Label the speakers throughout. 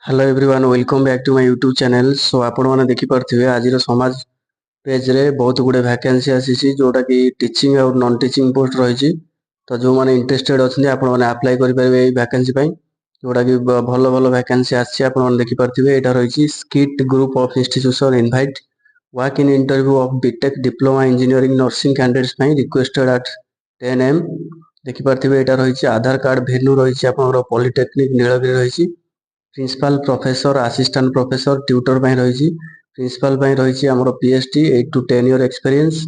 Speaker 1: Hello everyone welcome back to my YouTube channel. So आपण मैंने देखिपे आज समाज पेज रे बहुत गुड़े वैकेंसी आसी जोटा कि टीचिंग और नॉन टीचिंग पोस्ट रही। तो जो मैंने इंटरेस्टेड अच्छे आपण मैंने अप्लाई करेंगे वैकेंसी जोटा कि भल भल वैकेंसी आसपे देखिपे यहाँ रही SKIT group of institution invite walk in interview of BTech diploma engineering nursing candidates requested at 10 AM देखिपे यहाँ रही आधार कार्ड भेन्यू रही आप पॉलिटेक्निक नीलगिरी रही principal professor assistant professor tutor रही प्रिंसिपल रही आमर PhD 8 to 10 year experience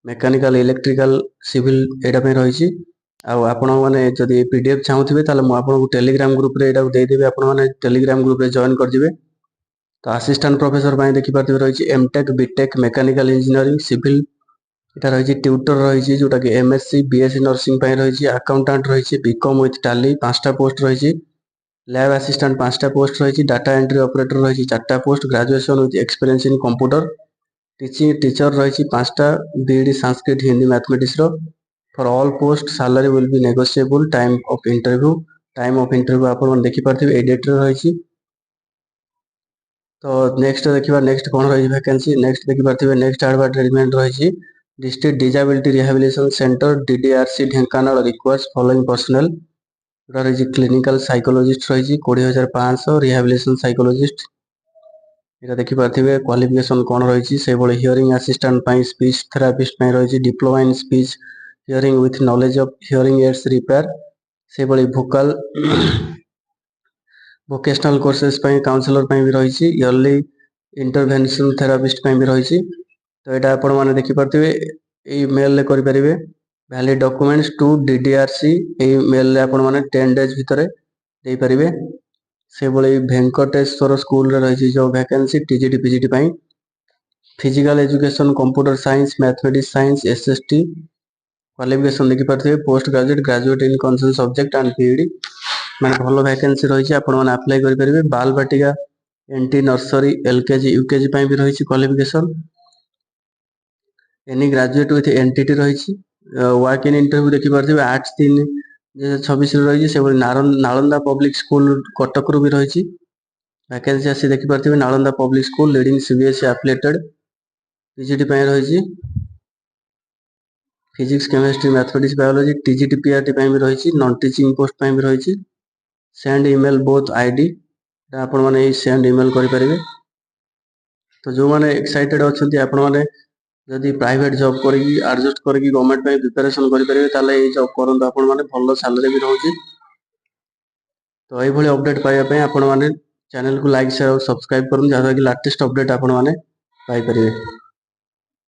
Speaker 1: mechanical electrical civil यहाँ रही आपण मैंने जदि पीडीएफ चाहूथे आपको टेलीग्राम ग्रुप रे देदेवी आपने टेलीग्राम ग्रुप रे जॉइन करदिबे। तो असिस्टेंट प्रोफेसर देखिपे रही MTech BTech mechanical engineering civil यहाँ रही ट्यूटर रही जोटा कि एमएससी बीएससी नर्सिंग रही अकाउंटेंट रही बीकॉम विथ टैली 5टा पोस्ट रही लैब असिस्टेंट 5टा पोस्ट रही डाटा एंट्री ऑपरेटर रही 4टा post graduation with experience in computer teaching teacher रही 5टा BEd Sanskrit Hindi mathematics for all post salary will be negotiable time of interview आप देखिपे ए डेट रही। तो नेक्स्ट देखा नेक्स्ट कौन रही वैकेंसी नेक्स्ट देखिपे नेक्स्ट एडवर्टाइजमेंट रही district disability rehabilitation centre DDRC Dhenkanal requires following personal रही क्लिनिकल साइकोलॉजिस्ट रही 20,500 रिहैबिलिटेशन साइकोलॉजिस्ट यहाँ देखिपे क्वालिफिकेशन कौन रही से हियरिंग असिस्टेंट स्पीच थेरापिस्ट रही diploma in speech hearing with knowledge of hearing aids repair से भोकल वोकेशनल कोर्सेस काउंसलर भी रही इयरली इंटरवेंशन थेरापिस्ट भी रही। तो यहाँ आपण मैंने देखिपे मेल करेंगे valid documents to DDRC mail आपण मैंने 10 days भितर दे पारे से भेंकटेश्वर स्कूल रही जो vacancy TGT PGT physical education computer science mathematics science SST qualification देखिपे post graduate in concern subject and PED मैंने भल वैकेंसी रही आपने अप्लाई करेंगे बाल बाटिका एनटी नर्सरी एलकेजी यूकेजी भी रही qualification any graduate with NTT रही वर्क इन इंटरव्यू देखिपे 8/3/2026 रही से नालंदा पब्लिक स्कूल कटक भी रही वैकेंसी आसी देखिपे Nalanda public school leading CBSE affiliated PGT रही physics chemistry mathematics biology TGT PRT भी रही नॉन टीचिंग पोस्ट भी रही सेंड ईमेल बोथ आईडी आपण मैंने सेंड ईमेल करेंगे। तो जो मैंने एक्साइटेड अच्छा आपण मैंने जदि प्राइवेट जॉब करी एडजस्ट करी गवर्नमेंट प्रिपरेशन करेंगे जॉब करूँ आपण मैंने भल सैलरी भी रोचे। तो ये अपडेट पाइबा आपण मैंने चैनल को लाइक शेयर और सब्सक्राइब करूँ जहाँ कि लेटेस्ट अपडेट आपण मैंने पाइपर।